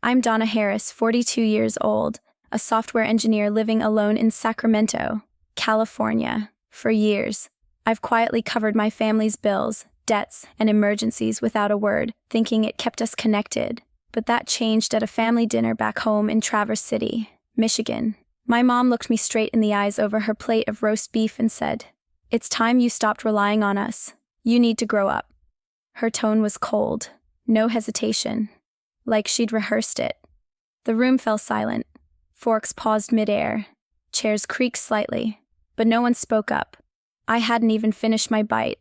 I'm Donna Harris, 42 years old, a software engineer living alone in Sacramento, California. For years, I've quietly covered my family's bills, debts, and emergencies without a word, thinking it kept us connected. But that changed at a family dinner back home in Traverse City, Michigan. My mom looked me straight in the eyes over her plate of roast beef and said, "It's time you stopped relying on us. You need to grow up." Her tone was cold, no hesitation, like she'd rehearsed it. The room fell silent. Forks paused midair. Chairs creaked slightly, but no one spoke up. I hadn't even finished my bite.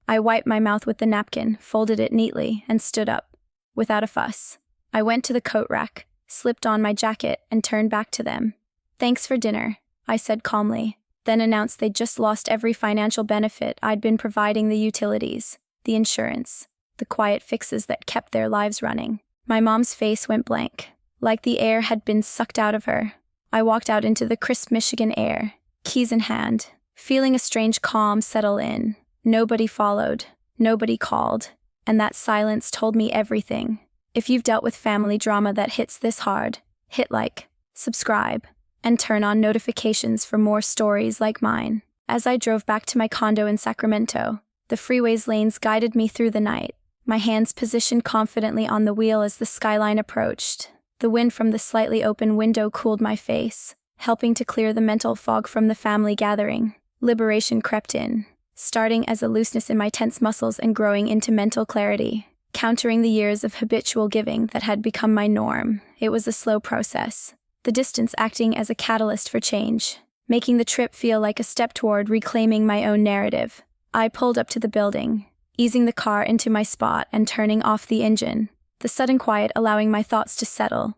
I wiped my mouth with the napkin, folded it neatly, and stood up. Without a fuss, I went to the coat rack, slipped on my jacket, and turned back to them. "Thanks for dinner," I said calmly, then announced they'd just lost every financial benefit I'd been providing: the utilities, the insurance, the quiet fixes that kept their lives running. My mom's face went blank, like the air had been sucked out of her. I walked out into the crisp Michigan air, keys in hand, feeling a strange calm settle in. Nobody followed, nobody called, and that silence told me everything. If you've dealt with family drama that hits this hard, hit like, subscribe, and turn on notifications for more stories like mine. As I drove back to my condo in Sacramento, the freeway's lanes guided me through the night, my hands positioned confidently on the wheel as the skyline approached. The wind from the slightly open window cooled my face, helping to clear the mental fog from the family gathering. Liberation crept in, starting as a looseness in my tense muscles and growing into mental clarity, countering the years of habitual giving that had become my norm. It was a slow process, the distance acting as a catalyst for change, making the trip feel like a step toward reclaiming my own narrative. I pulled up to the building, easing the car into my spot and turning off the engine, the sudden quiet allowing my thoughts to settle.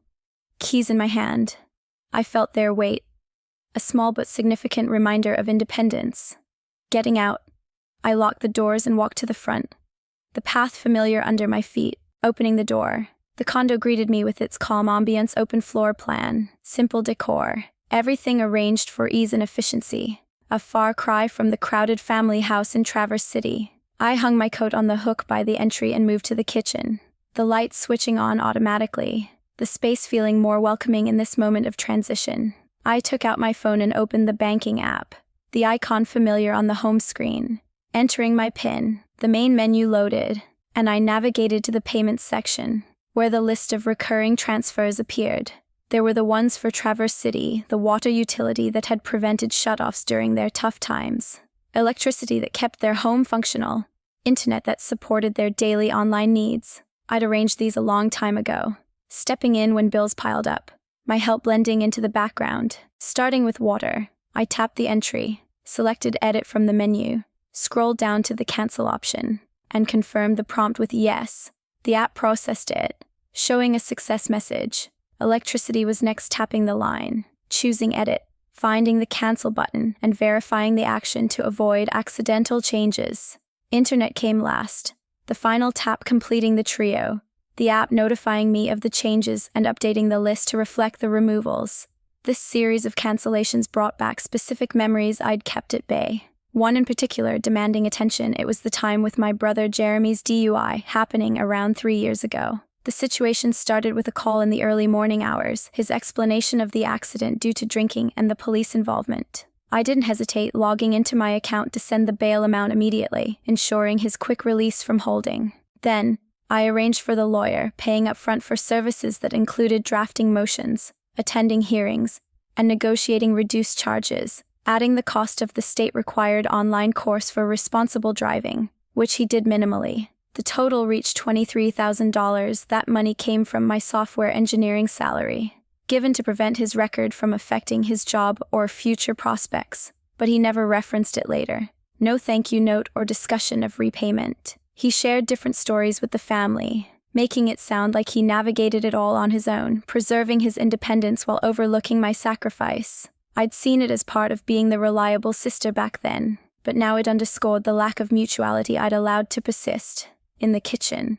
Keys in my hand. I felt their weight, a small but significant reminder of independence. Getting out, I locked the doors and walked to the front, the path familiar under my feet. Opening the door, the condo greeted me with its calm ambience: open floor plan, simple decor, everything arranged for ease and efficiency. A far cry from the crowded family house in Traverse City. I hung my coat on the hook by the entry and moved to the kitchen, the lights switching on automatically, the space feeling more welcoming in this moment of transition. I took out my phone and opened the banking app, the icon familiar on the home screen. Entering my PIN, the main menu loaded, and I navigated to the payments section, where the list of recurring transfers appeared. There were the ones for Traverse City, the water utility that had prevented shutoffs during their tough times, electricity that kept their home functional, internet that supported their daily online needs. I'd arranged these a long time ago, stepping in when bills piled up, my help blending into the background. Starting with water, I tapped the entry, selected edit from the menu, scrolled down to the cancel option, and confirmed the prompt with yes. The app processed it, showing a success message. Electricity was next. Tapping the line, choosing edit, finding the cancel button, and verifying the action to avoid accidental changes. Internet came last, the final tap completing the trio, the app notifying me of the changes and updating the list to reflect the removals. This series of cancellations brought back specific memories I'd kept at bay. One in particular demanding attention. It was the time with my brother Jeremy's DUI, happening around 3 years ago. The situation started with a call in the early morning hours, his explanation of the accident due to drinking and the police involvement. I didn't hesitate, logging into my account to send the bail amount immediately, ensuring his quick release from holding. Then, I arranged for the lawyer, paying up front for services that included drafting motions, attending hearings, and negotiating reduced charges, adding the cost of the state-required online course for responsible driving, which he did minimally. The total reached $23,000. That money came from my software engineering salary, given to prevent his record from affecting his job or future prospects, but he never referenced it later. No thank you note or discussion of repayment. He shared different stories with the family, making it sound like he navigated it all on his own, preserving his independence while overlooking my sacrifice. I'd seen it as part of being the reliable sister back then, but now it underscored the lack of mutuality I'd allowed to persist. In the kitchen,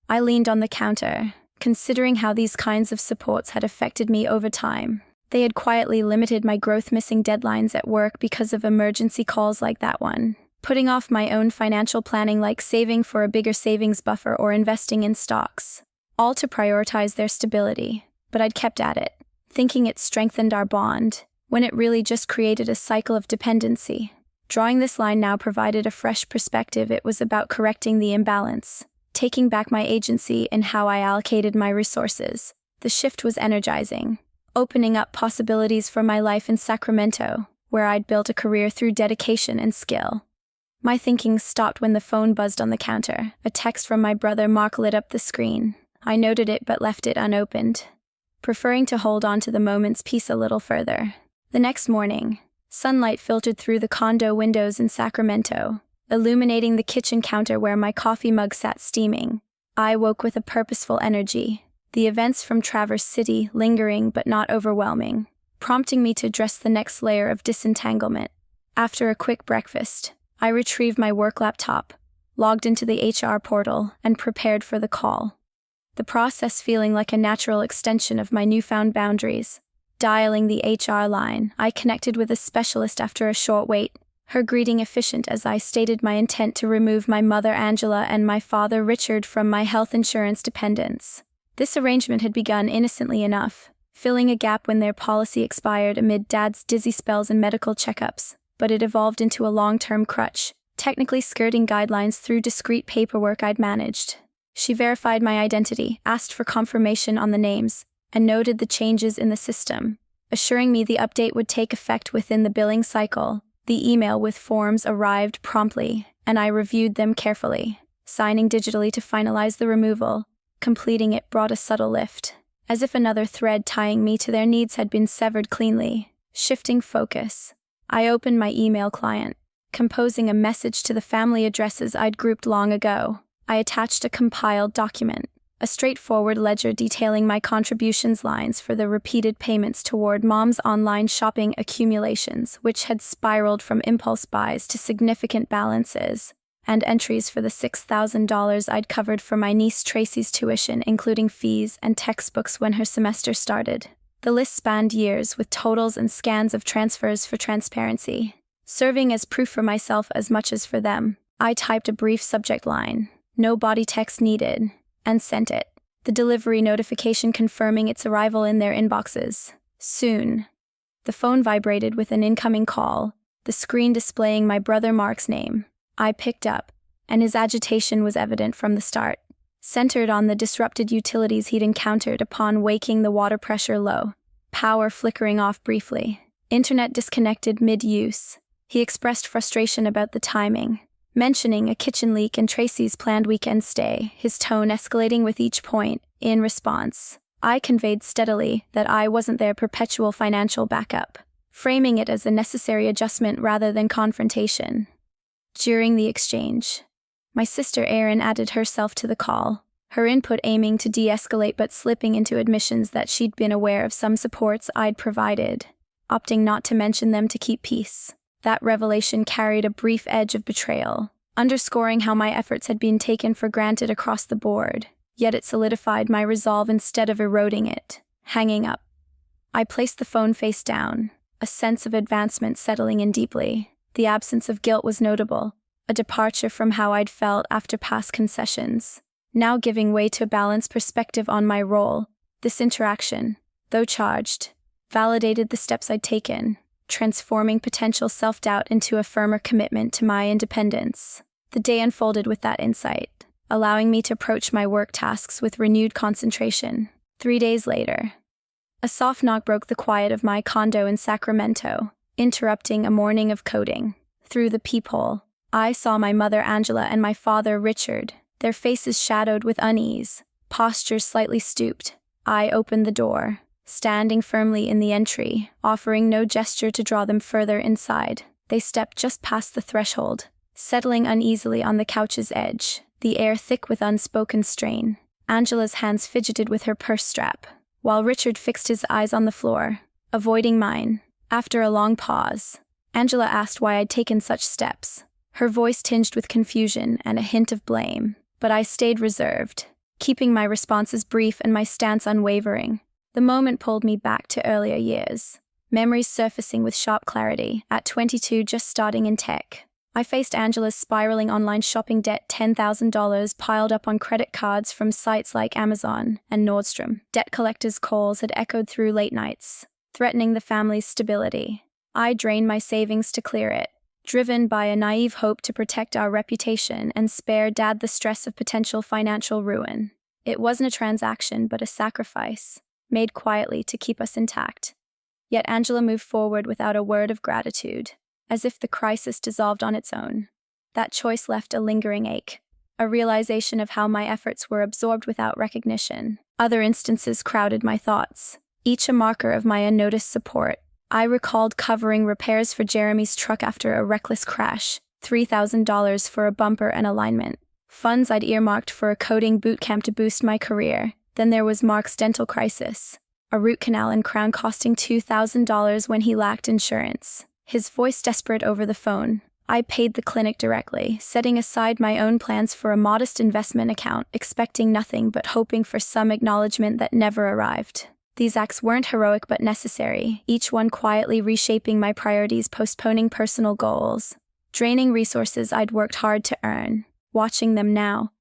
I leaned on the counter, considering how these kinds of supports had affected me over time. They had quietly limited my growth, missing deadlines at work because of emergency calls like that one, putting off my own financial planning like saving for a bigger savings buffer or investing in stocks. all to prioritize their stability, but I'd kept at it, thinking it strengthened our bond, when it really just created a cycle of dependency. Drawing this line now provided a fresh perspective. It was about correcting the imbalance, taking back my agency in how I allocated my resources. The shift was energizing, opening up possibilities for my life in Sacramento, where I'd built a career through dedication and skill. My thinking stopped when the phone buzzed on the counter. A text from my brother Mark lit up the screen. I noted it but left it unopened, preferring to hold on to the moment's peace a little further. The next morning, sunlight filtered through the condo windows in Sacramento, illuminating the kitchen counter where my coffee mug sat steaming. I woke with a purposeful energy, the events from Traverse City lingering but not overwhelming, prompting me to address the next layer of disentanglement. After a quick breakfast, I retrieved my work laptop, logged into the HR portal, and prepared for the call. The process feeling like a natural extension of my newfound boundaries. Dialing the HR line, I connected with a specialist after a short wait, her greeting efficient as I stated my intent to remove my mother Angela and my father Richard from my health insurance dependents. This arrangement had begun innocently enough, filling a gap when their policy expired amid Dad's dizzy spells and medical checkups, but it evolved into a long-term crutch, technically skirting guidelines through discreet paperwork I'd managed. She verified my identity, asked for confirmation on the names, and noted the changes in the system, assuring me the update would take effect within the billing cycle. The email with forms arrived promptly, and I reviewed them carefully, signing digitally to finalize the removal. Completing it brought a subtle lift, as if another thread tying me to their needs had been severed cleanly. Shifting focus, I opened my email client, composing a message to the family addresses I'd grouped long ago. I attached a compiled document, a straightforward ledger detailing my contributions lines for the repeated payments toward Mom's online shopping accumulations, which had spiraled from impulse buys to significant balances, and entries for the $6,000 I'd covered for my niece Tracy's tuition, including fees and textbooks when her semester started. The list spanned years, with totals and scans of transfers for transparency, serving as proof for myself as much as for them. I typed a brief subject line, "No body text needed," and sent it, the delivery notification confirming its arrival in their inboxes. Soon, the phone vibrated with an incoming call, the screen displaying my brother Mark's name. I picked up, and his agitation was evident from the start, centered on the disrupted utilities he'd encountered upon waking. The water pressure low, power flickering off briefly, internet disconnected mid-use. He expressed frustration about the timing, mentioning a kitchen leak and Tracy's planned weekend stay, his tone escalating with each point. In response, I conveyed steadily that I wasn't their perpetual financial backup, framing it as a necessary adjustment rather than confrontation. During the exchange, my sister Erin added herself to the call, her input aiming to de-escalate but slipping into admissions that she'd been aware of some supports I'd provided, opting not to mention them to keep peace. That revelation carried a brief edge of betrayal, underscoring how my efforts had been taken for granted across the board, yet it solidified my resolve instead of eroding it. Hanging up, I placed the phone face down, a sense of advancement settling in deeply. The absence of guilt was notable, a departure from how I'd felt after past concessions, now giving way to a balanced perspective on my role. This interaction, though charged, validated the steps I'd taken, transforming potential self-doubt into a firmer commitment to my independence. The day unfolded with that insight, allowing me to approach my work tasks with renewed concentration. 3 days later, a soft knock broke the quiet of my condo in Sacramento, interrupting a morning of coding. Through the peephole, I saw my mother Angela and my father Richard, their faces shadowed with unease, postures slightly stooped. I opened the door, standing firmly in the entry, offering no gesture to draw them further inside. They stepped just past the threshold, settling uneasily on the couch's edge, the air thick with unspoken strain. Angela's hands fidgeted with her purse strap, while Richard fixed his eyes on the floor, avoiding mine. After a long pause, Angela asked why I'd taken such steps, her voice tinged with confusion and a hint of blame, but I stayed reserved, keeping my responses brief and my stance unwavering. The moment pulled me back to earlier years, memories surfacing with sharp clarity. At 22, just starting in tech, I faced Angela's spiraling online shopping debt, $10,000 piled up on credit cards from sites like Amazon and Nordstrom. Debt collectors' calls had echoed through late nights, threatening the family's stability. I drained my savings to clear it, driven by a naive hope to protect our reputation and spare Dad the stress of potential financial ruin. It wasn't a transaction, but a sacrifice, made quietly to keep us intact. Yet Angela moved forward without a word of gratitude, as if the crisis dissolved on its own. That choice left a lingering ache, a realization of how my efforts were absorbed without recognition. Other instances crowded my thoughts, each a marker of my unnoticed support. I recalled covering repairs for Jeremy's truck after a reckless crash, $3,000 for a bumper and alignment, funds I'd earmarked for a coding bootcamp to boost my career. Then there was Mark's dental crisis, a root canal and crown costing $2,000 when he lacked insurance. His voice desperate over the phone. I paid the clinic directly, setting aside my own plans for a modest investment account, expecting nothing but hoping for some acknowledgement that never arrived. These acts weren't heroic but necessary, each one quietly reshaping my priorities, postponing personal goals, draining resources I'd worked hard to earn. Watching them now,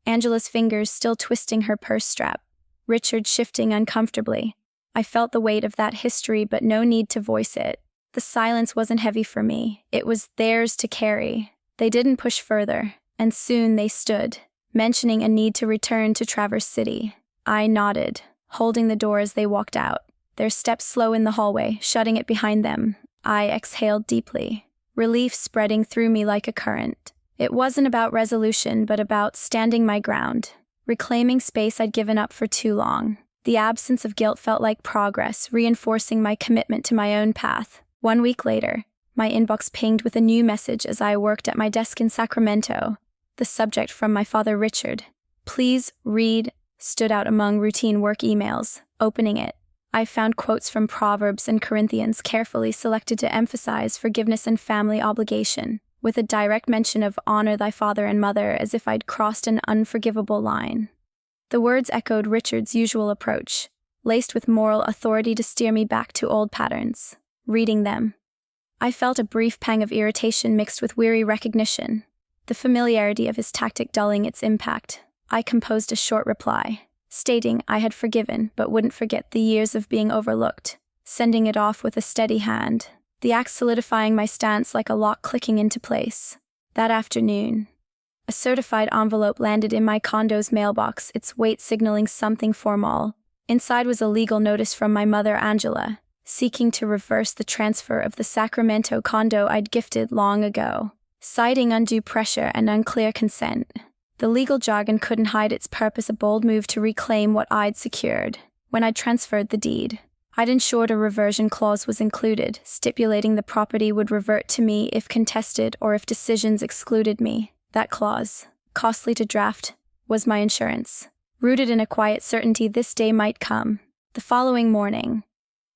Angela's fingers still twisting her purse strap, Richard shifting uncomfortably. I felt the weight of that history, but no need to voice it. The silence wasn't heavy for me, it was theirs to carry. They didn't push further, and soon they stood, mentioning a need to return to Traverse City. I nodded, holding the door as they walked out, their steps slow in the hallway, shutting it behind them. I exhaled deeply, relief spreading through me like a current. It wasn't about resolution, but about standing my ground, reclaiming space I'd given up for too long. The absence of guilt felt like progress, reinforcing my commitment to my own path. 1 week later, my inbox pinged with a new message as I worked at my desk in Sacramento. The subject from my father, Richard. "Please read," stood out among routine work emails. Opening it, I found quotes from Proverbs and Corinthians carefully selected to emphasize forgiveness and family obligation, with a direct mention of honor thy father and mother, as if I'd crossed an unforgivable line. The words echoed Richard's usual approach, laced with moral authority to steer me back to old patterns. Reading them, I felt a brief pang of irritation mixed with weary recognition, the familiarity of his tactic dulling its impact. I composed a short reply, stating I had forgiven but wouldn't forget the years of being overlooked, sending it off with a steady hand, the act solidifying my stance like a lock clicking into place. That afternoon, a certified envelope landed in my condo's mailbox, its weight signaling something formal. Inside was a legal notice from my mother, Angela, seeking to reverse the transfer of the Sacramento condo I'd gifted long ago, citing undue pressure and unclear consent. The legal jargon couldn't hide its purpose, a bold move to reclaim what I'd secured. When I'd transferred the deed, I'd ensured a reversion clause was included, stipulating the property would revert to me if contested or if decisions excluded me. That clause, costly to draft, was my insurance, rooted in a quiet certainty this day might come. The following morning,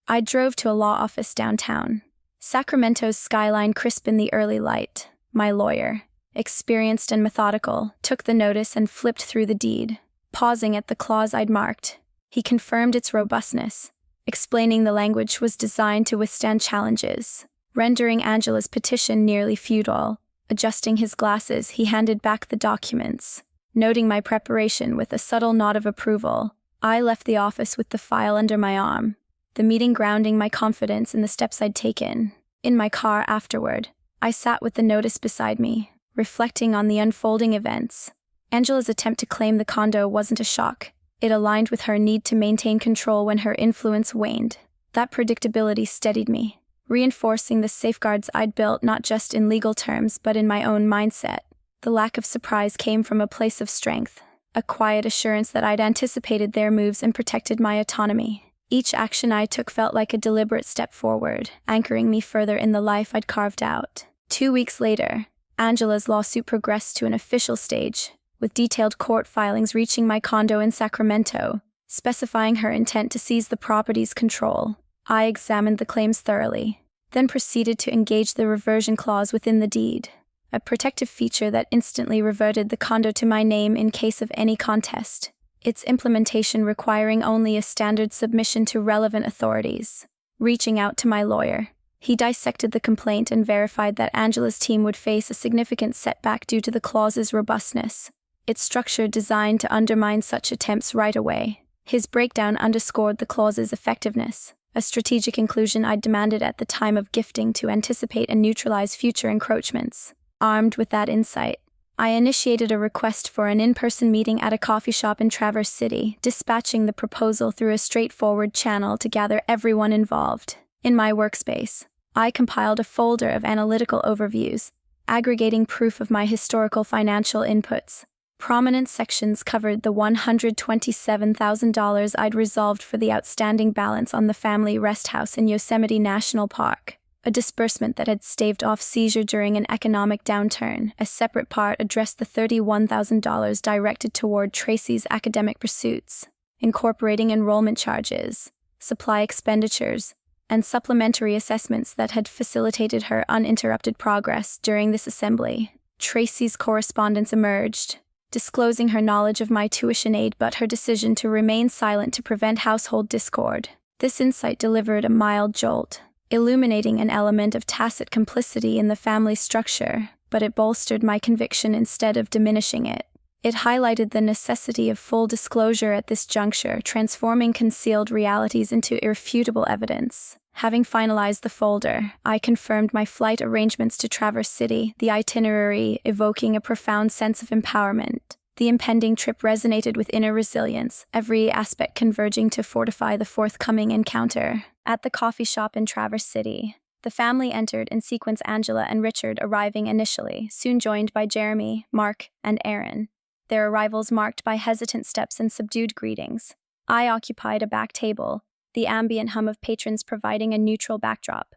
I drove to a law office downtown, Sacramento's skyline crisp in the early light. My lawyer, experienced and methodical, took the notice and flipped through the deed. Pausing at the clause I'd marked, he confirmed its robustness, explaining the language was designed to withstand challenges, rendering Angela's petition nearly futile. Adjusting his glasses, he handed back the documents, noting my preparation with a subtle nod of approval. I left the office with the file under my arm, the meeting grounding my confidence in the steps I'd taken. In my car afterward, I sat with the notice beside me, reflecting on the unfolding events. Angela's attempt to claim the condo wasn't a shock. It aligned with her need to maintain control when her influence waned. That predictability steadied me, reinforcing the safeguards I'd built not just in legal terms but in my own mindset. The lack of surprise came from a place of strength, a quiet assurance that I'd anticipated their moves and protected my autonomy. Each action I took felt like a deliberate step forward, anchoring me further in the life I'd carved out. 2 weeks later, Angela's lawsuit progressed to an official stage, with detailed court filings reaching my condo in Sacramento, specifying her intent to seize the property's control. I examined the claims thoroughly, then proceeded to engage the reversion clause within the deed, a protective feature that instantly reverted the condo to my name in case of any contest, its implementation requiring only a standard submission to relevant authorities. Reaching out to my lawyer, He dissected the complaint and verified that Angela's team would face a significant setback due to the clause's robustness, its structure designed to undermine such attempts right away. His breakdown underscored the clause's effectiveness, a strategic inclusion I'd demanded at the time of gifting to anticipate and neutralize future encroachments. Armed with that insight, I initiated a request for an in-person meeting at a coffee shop in Traverse City, dispatching the proposal through a straightforward channel to gather everyone involved. In my workspace, I compiled a folder of analytical overviews, aggregating proof of my historical financial inputs. Prominent sections covered the $127,000 I'd resolved for the outstanding balance on the family rest house in Yosemite National Park, a disbursement that had staved off seizure during an economic downturn. A separate part addressed the $31,000 directed toward Tracy's academic pursuits, incorporating enrollment charges, supply expenditures, and supplementary assessments that had facilitated her uninterrupted progress during this assembly. Tracy's correspondence emerged, disclosing her knowledge of my tuition aid but her decision to remain silent to prevent household discord. This insight delivered a mild jolt, illuminating an element of tacit complicity in the family structure, but it bolstered my conviction instead of diminishing it. It highlighted the necessity of full disclosure at this juncture, transforming concealed realities into irrefutable evidence. Having finalized the folder, I confirmed my flight arrangements to Traverse City, the itinerary evoking a profound sense of empowerment. The impending trip resonated with inner resilience, every aspect converging to fortify the forthcoming encounter. At the coffee shop in Traverse City, the family entered in sequence, Angela and Richard arriving initially, soon joined by Jeremy, Mark, and Aaron. Their arrivals marked by hesitant steps and subdued greetings. I occupied a back table, the ambient hum of patrons providing a neutral backdrop.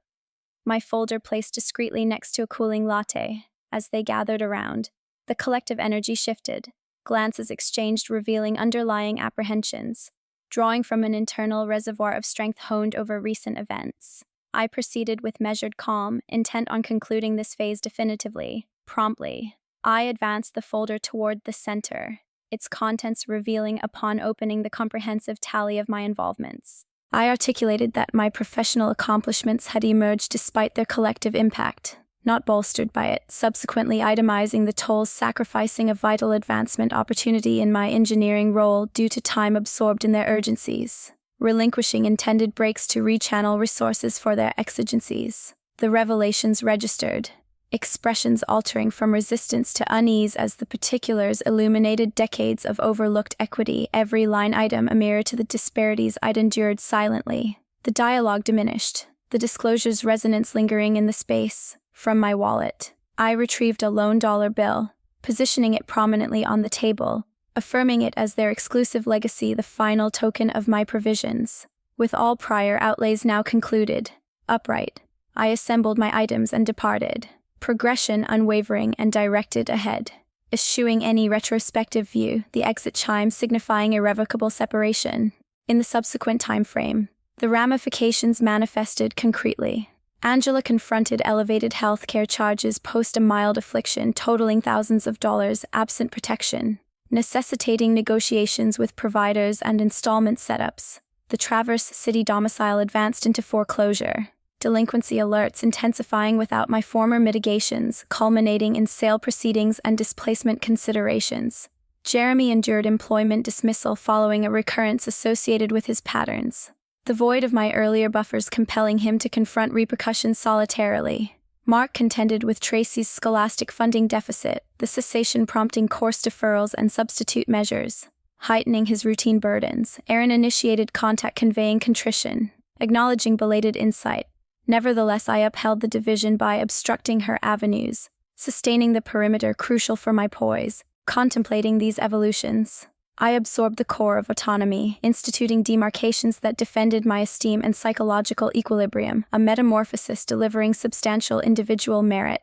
My folder placed discreetly next to a cooling latte. As they gathered around, the collective energy shifted, glances exchanged revealing underlying apprehensions. Drawing from an internal reservoir of strength honed over recent events, I proceeded with measured calm, intent on concluding this phase definitively, promptly. I advanced the folder toward the center, its contents revealing upon opening the comprehensive tally of my involvements. I articulated that my professional accomplishments had emerged despite their collective impact, not bolstered by it, subsequently itemizing the tolls sacrificing a vital advancement opportunity in my engineering role due to time absorbed in their urgencies, relinquishing intended breaks to rechannel resources for their exigencies. The revelations registered, expressions altering from resistance to unease as the particulars illuminated decades of overlooked equity, every line item a mirror to the disparities I'd endured silently. The dialogue diminished, the disclosure's resonance lingering in the space. From my wallet, I retrieved a lone dollar bill, positioning it prominently on the table, affirming it as their exclusive legacy, the final token of my provisions. With all prior outlays now concluded, upright, I assembled my items and departed, progression unwavering and directed ahead. Eschewing any retrospective view, the exit chime signifying irrevocable separation. In the subsequent time frame, the ramifications manifested concretely. Angela confronted elevated healthcare charges post a mild affliction totaling thousands of dollars absent protection, necessitating negotiations with providers and installment setups. The Traverse City domicile advanced into foreclosure, delinquency alerts intensifying without my former mitigations, culminating in sale proceedings and displacement considerations. Jeremy endured employment dismissal following a recurrence associated with his patterns, the void of my earlier buffers compelling him to confront repercussions solitarily. Mark contended with Tracy's scholastic funding deficit, the cessation prompting course deferrals and substitute measures, heightening his routine burdens. Aaron initiated contact conveying contrition, acknowledging belated insight. Nevertheless, I upheld the division by obstructing her avenues, sustaining the perimeter crucial for my poise. Contemplating these evolutions, I absorbed the core of autonomy, instituting demarcations that defended my esteem and psychological equilibrium, a metamorphosis delivering substantial individual merit.